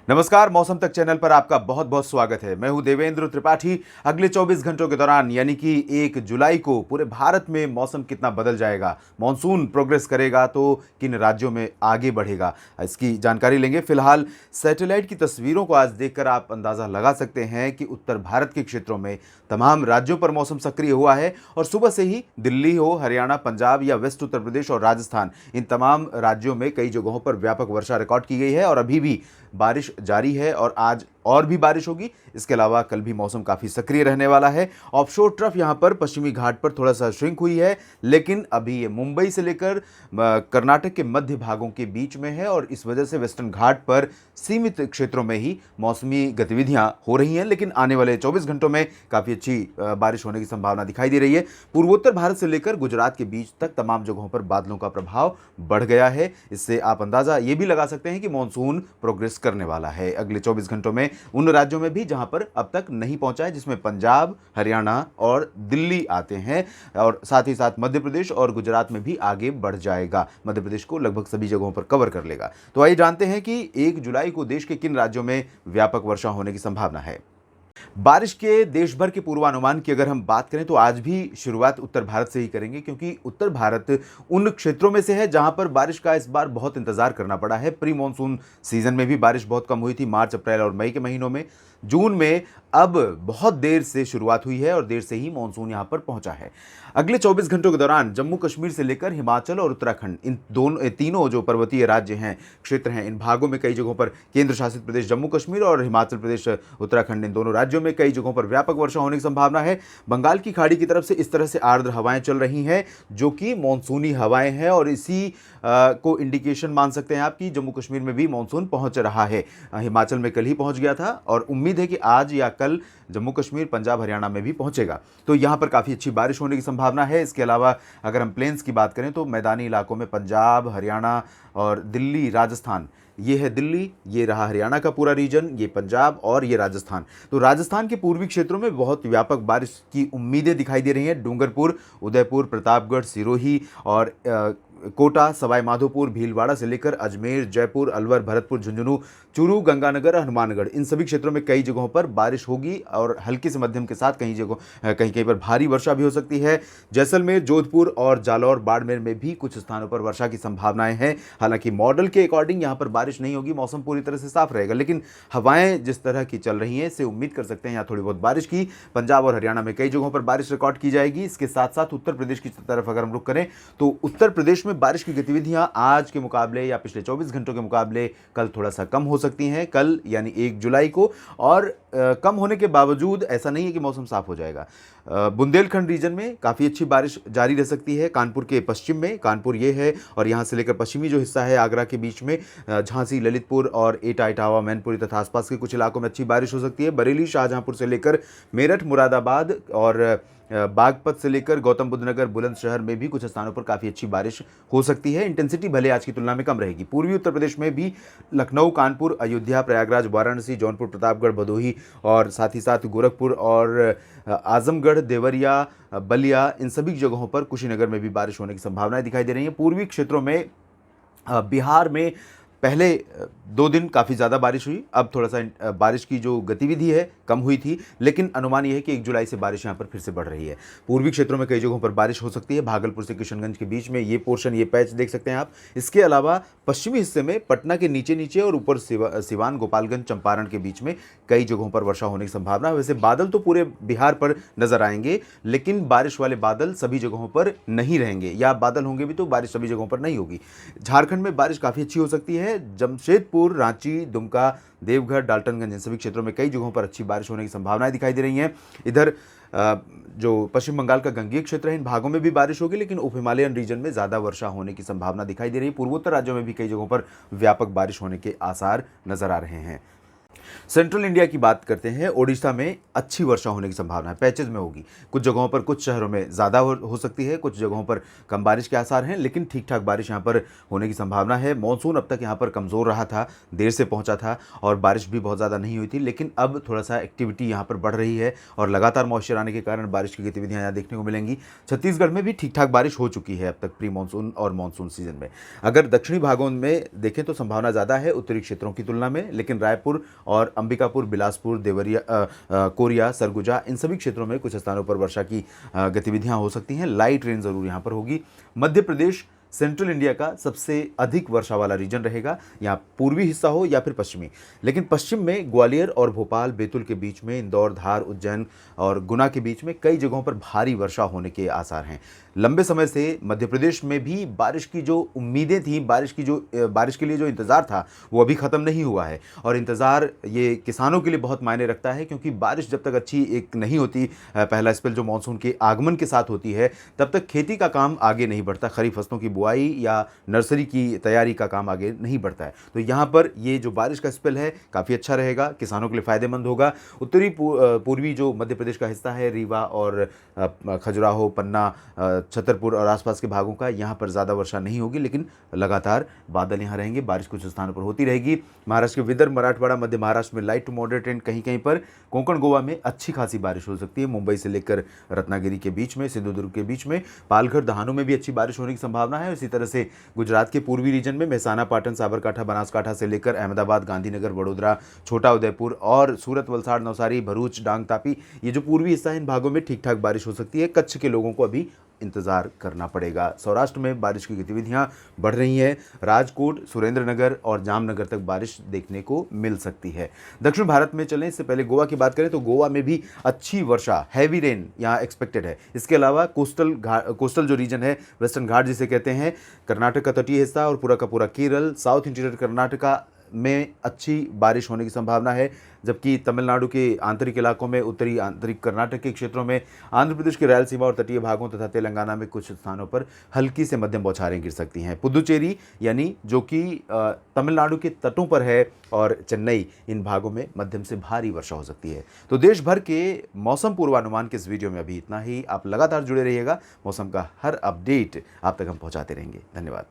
नमस्कार, मौसम तक चैनल पर आपका बहुत बहुत स्वागत है। मैं हूं देवेंद्र त्रिपाठी। अगले 24 घंटों के दौरान यानी कि 1 जुलाई को पूरे भारत में मौसम कितना बदल जाएगा, मॉनसून प्रोग्रेस करेगा तो किन राज्यों में आगे बढ़ेगा, इसकी जानकारी लेंगे। फिलहाल सैटेलाइट की तस्वीरों को आज देखकर आप अंदाज़ा लगा सकते हैं कि उत्तर भारत के क्षेत्रों में तमाम राज्यों पर मौसम सक्रिय हुआ है और सुबह से ही दिल्ली हो, हरियाणा, पंजाब या वेस्ट उत्तर प्रदेश और राजस्थान, इन तमाम राज्यों में कई जगहों पर व्यापक वर्षा रिकॉर्ड की गई है और अभी भी बारिश जारी है और आज और भी बारिश होगी। इसके अलावा कल भी मौसम काफ़ी सक्रिय रहने वाला है। ऑफशोर ट्रफ यहाँ पर पश्चिमी घाट पर थोड़ा सा श्रिंक हुई है, लेकिन अभी ये मुंबई से लेकर कर्नाटक के मध्य भागों के बीच में है और इस वजह से वेस्टर्न घाट पर सीमित क्षेत्रों में ही मौसमी गतिविधियां हो रही हैं। लेकिन आने वाले 24 घंटों में काफ़ी अच्छी बारिश होने की संभावना दिखाई दे रही है। पूर्वोत्तर भारत से लेकर गुजरात के बीच तक तमाम जगहों पर बादलों का प्रभाव बढ़ गया है। इससे आप अंदाज़ा ये भी लगा सकते हैं कि मानसून प्रोग्रेस करने वाला है अगले 24 घंटों में उन राज्यों में भी जहां पर अब तक नहीं पहुंचा है, जिसमें पंजाब, हरियाणा और दिल्ली आते हैं और साथ ही साथ मध्य प्रदेश और गुजरात में भी आगे बढ़ जाएगा। मध्य प्रदेश को लगभग सभी जगहों पर कवर कर लेगा। तो आइए जानते हैं कि 1 जुलाई को देश के किन राज्यों में व्यापक वर्षा होने की संभावना है। बारिश के देश भर के पूर्वानुमान की अगर हम बात करें तो आज भी शुरुआत उत्तर भारत से ही करेंगे, क्योंकि उत्तर भारत उन क्षेत्रों में से है जहां पर बारिश का इस बार बहुत इंतजार करना पड़ा है। प्री मॉनसून सीजन में भी बारिश बहुत कम हुई थी, मार्च, अप्रैल और मई के महीनों में। जून में अब बहुत देर से शुरुआत हुई है और देर से ही मानसून यहां पर पहुंचा है। अगले 24 घंटों के दौरान जम्मू कश्मीर से लेकर हिमाचल और उत्तराखंड, इन तीनों जो पर्वतीय राज्य हैं, क्षेत्र हैं, इन भागों में कई जगहों पर केंद्र शासित प्रदेश जम्मू कश्मीर और हिमाचल प्रदेश उत्तराखंड, इन दोनों राज्यों में कई जगहों पर व्यापक वर्षा होने की संभावना है। बंगाल की खाड़ी की तरफ से इस तरह से आर्द्र हवाएं चल रही हैं जो कि मानसूनी हवाएं हैं और इसी को इंडिकेशन मान सकते हैं आप कि जम्मू कश्मीर में भी मानसून पहुंच रहा है। हिमाचल में कल ही पहुंच गया था और उम्मीद है कि आज या कल जम्मू कश्मीर, पंजाब, हरियाणा में भी पहुंचेगा। तो यहां पर काफ़ी अच्छी बारिश होने की संभावना है। इसके अलावा अगर हम प्लेन्स की बात करें तो मैदानी इलाकों में पंजाब, हरियाणा और दिल्ली, राजस्थान, ये है दिल्ली, ये रहा हरियाणा का पूरा रीजन, ये पंजाब और ये राजस्थान। तो राजस्थान के पूर्वी क्षेत्रों में बहुत व्यापक बारिश की उम्मीदें दिखाई दे रही हैं। डूंगरपुर, उदयपुर, प्रतापगढ़, सिरोही और कोटा, सवाई माधोपुर, भीलवाड़ा से लेकर अजमेर, जयपुर, अलवर, भरतपुर, झुंझुनू, चूरू, गंगानगर, हनुमानगढ़, इन सभी क्षेत्रों में कई जगहों पर बारिश होगी और हल्की से मध्यम के साथ कहीं कहीं पर भारी वर्षा भी हो सकती है। जैसलमेर, जोधपुर और जालौर, बाड़मेर में भी कुछ स्थानों पर वर्षा की संभावनाएं हैं। हालांकि मॉडल के अकॉर्डिंग यहां पर बारिश नहीं होगी, मौसम पूरी तरह से साफ रहेगा, लेकिन हवाएं जिस तरह की चल रही हैं इससे उम्मीद कर सकते हैं यहाँ थोड़ी बहुत बारिश की। पंजाब और हरियाणा में कई जगहों पर बारिश रिकॉर्ड की जाएगी। इसके साथ साथ उत्तर प्रदेश की तरफ अगर हम रुख करें तो उत्तर प्रदेश में बारिश की गतिविधियां आज के मुकाबले या पिछले 24 घंटों के मुकाबले कल थोड़ा सा कम हो सकती हैं। कल यानी 1 जुलाई को, और कम होने के बावजूद ऐसा नहीं है कि मौसम साफ हो जाएगा। बुंदेलखंड रीजन में काफ़ी अच्छी बारिश जारी रह सकती है। कानपुर के पश्चिम में, कानपुर ये है और यहाँ से लेकर पश्चिमी जो हिस्सा है आगरा के बीच में, झांसी, ललितपुर और एटा, इटावा, मैनपुरी तथा आसपास के कुछ इलाकों में अच्छी बारिश हो सकती है। बरेली, शाहजहांपुर से लेकर मेरठ, मुरादाबाद और बागपत से लेकर गौतम बुद्ध नगर, बुलंदशहर में भी कुछ स्थानों पर काफ़ी अच्छी बारिश हो सकती है। इंटेंसिटी भले आज की तुलना में कम रहेगी। पूर्वी उत्तर प्रदेश में भी लखनऊ, कानपुर, अयोध्या, प्रयागराज, वाराणसी, जौनपुर, प्रतापगढ़, भदोही और साथ ही साथ गोरखपुर और आजमगढ़, देवरिया, बलिया, इन सभी जगहों पर, कुशीनगर में भी बारिश होने की संभावनाएं दिखाई दे रही हैं। पूर्वी क्षेत्रों में बिहार में पहले 2 दिन काफ़ी ज़्यादा बारिश हुई, अब थोड़ा सा बारिश की जो गतिविधि है कम हुई थी, लेकिन अनुमान यह है कि 1 जुलाई से बारिश यहाँ पर फिर से बढ़ रही है। पूर्वी क्षेत्रों में कई जगहों पर बारिश हो सकती है। भागलपुर से किशनगंज के बीच में ये पोर्शन, ये पैच देख सकते हैं आप। इसके अलावा पश्चिमी हिस्से में पटना के नीचे नीचे और ऊपर सिवान, गोपालगंज, चंपारण के बीच में कई जगहों पर वर्षा होने की संभावना है। वैसे बादल तो पूरे बिहार पर नजर आएंगे, लेकिन बारिश वाले बादल सभी जगहों पर नहीं रहेंगे, या बादल होंगे भी तो बारिश सभी जगहों पर नहीं होगी। झारखंड में बारिश काफ़ी अच्छी हो सकती है। जमशेदपुर, रांची, दुमका, देवघर, डाल्टनगंज, इन सभी क्षेत्रों में कई जगहों पर अच्छी बारिश होने की संभावनाएं दिखाई दे रही हैं। इधर जो पश्चिम बंगाल का गंगीय क्षेत्र है, इन भागों में भी बारिश होगी, लेकिन उप हिमालयन रीजन में ज़्यादा वर्षा होने की संभावना दिखाई दे रही है। पूर्वोत्तर राज्यों में भी कई जगहों पर व्यापक बारिश होने के आसार नजर आ रहे हैं। सेंट्रल इंडिया की बात करते हैं, ओडिशा में अच्छी वर्षा होने की संभावना है, पैचेज में होगी। कुछ जगहों पर, कुछ शहरों में ज़्यादा हो सकती है, कुछ जगहों पर कम बारिश के आसार हैं, लेकिन ठीक ठाक बारिश यहाँ पर होने की संभावना है। मॉनसून अब तक यहाँ पर कमज़ोर रहा था, देर से पहुँचा था और बारिश भी बहुत ज़्यादा नहीं हुई थी, लेकिन अब थोड़ा सा एक्टिविटी यहाँ पर बढ़ रही है और लगातार मॉइस्चर आने के कारण बारिश की गतिविधियाँ यहाँ देखने को मिलेंगी। छत्तीसगढ़ में भी ठीक ठाक बारिश हो चुकी है अब तक प्री मानसून और मानसून सीजन में। अगर दक्षिणी भागों में देखें तो संभावना ज़्यादा है उत्तरी क्षेत्रों की तुलना में, लेकिन रायपुर और अंबिकापुर, बिलासपुर, देवरिया, कोरिया, सरगुजा, इन सभी क्षेत्रों में कुछ स्थानों पर वर्षा की गतिविधियां हो सकती हैं। लाइट रेन जरूर यहां पर होगी। मध्य प्रदेश सेंट्रल इंडिया का सबसे अधिक वर्षा वाला रीजन रहेगा, यहाँ पूर्वी हिस्सा हो या फिर पश्चिमी, लेकिन पश्चिम में ग्वालियर और भोपाल, बैतूल के बीच में, इंदौर, धार, उज्जैन और गुना के बीच में कई जगहों पर भारी वर्षा होने के आसार हैं। लंबे समय से मध्य प्रदेश में भी बारिश की जो उम्मीदें थी, बारिश के लिए जो इंतज़ार था, वो अभी ख़त्म नहीं हुआ है और इंतज़ार ये किसानों के लिए बहुत मायने रखता है, क्योंकि बारिश जब तक अच्छी एक नहीं होती, पहला स्पेल जो मानसून के आगमन के साथ होती है, तब तक खेती का काम आगे नहीं बढ़ता। खरीफ फसलों की बुआई या नर्सरी की तैयारी का काम आगे नहीं बढ़ता है। तो यहाँ पर ये जो बारिश का स्पेल है काफ़ी अच्छा रहेगा, किसानों के लिए फ़ायदेमंद होगा। उत्तरी पूर्वी जो मध्य प्रदेश का हिस्सा है, रीवा और खजुराहो, पन्ना, छतरपुर और आसपास के भागों का, यहाँ पर ज़्यादा वर्षा नहीं होगी, लेकिन लगातार बादल यहाँ रहेंगे, बारिश कुछ स्थानों पर होती रहेगी। महाराष्ट्र के विदर्भ, मराठवाड़ा, मध्य महाराष्ट्र में लाइट टू मॉडरेट एंड कहीं कहीं पर कोंकण, गोवा में अच्छी खासी बारिश हो सकती है। मुंबई से लेकर रत्नागिरी के बीच में, सिंधुदुर्ग के बीच में, पालघर, दहानू में भी अच्छी बारिश होने की संभावना है। इसी तरह से गुजरात के पूर्वी रीजन में मेहसाना, पाटन, साबरकांठा, बनासकांठा से लेकर अहमदाबाद, गांधीनगर, वडोदरा, छोटा उदयपुर और सूरत, वलसाड़, नवसारी, भरूच, डांग, तापी, ये जो पूर्वी हिस्सा है, इन भागों में ठीक ठाक बारिश हो सकती है। कच्छ के लोगों को अभी इंतजार करना पड़ेगा। सौराष्ट्र में बारिश की गतिविधियां बढ़ रही हैं। राजकोट, सुरेंद्रनगर और जामनगर तक बारिश देखने को मिल सकती है। दक्षिण भारत में चलें, इससे पहले गोवा की बात करें तो गोवा में भी अच्छी वर्षा, हैवी रेन यहाँ एक्सपेक्टेड है। इसके अलावा कोस्टल जो रीजन है, वेस्टर्न घाट जिसे कहते हैं, कर्नाटक का तटीय हिस्सा और पूरा का पूरा केरल, साउथ इंटीरियर कर्नाटका में अच्छी बारिश होने की संभावना है, जबकि तमिलनाडु के आंतरिक इलाकों में, उत्तरी आंतरिक कर्नाटक के क्षेत्रों में, आंध्र प्रदेश के रायलसीमा और तटीय भागों तथा तेलंगाना में कुछ स्थानों पर हल्की से मध्यम बौछारें गिर सकती हैं। पुदुचेरी यानी जो कि तमिलनाडु के तटों पर है और चेन्नई, इन भागों में मध्यम से भारी वर्षा हो सकती है। तो देश भर के मौसम पूर्वानुमान के इस वीडियो में अभी इतना ही। आप लगातार जुड़े रहिएगा, मौसम का हर अपडेट आप तक हम पहुँचाते रहेंगे। धन्यवाद।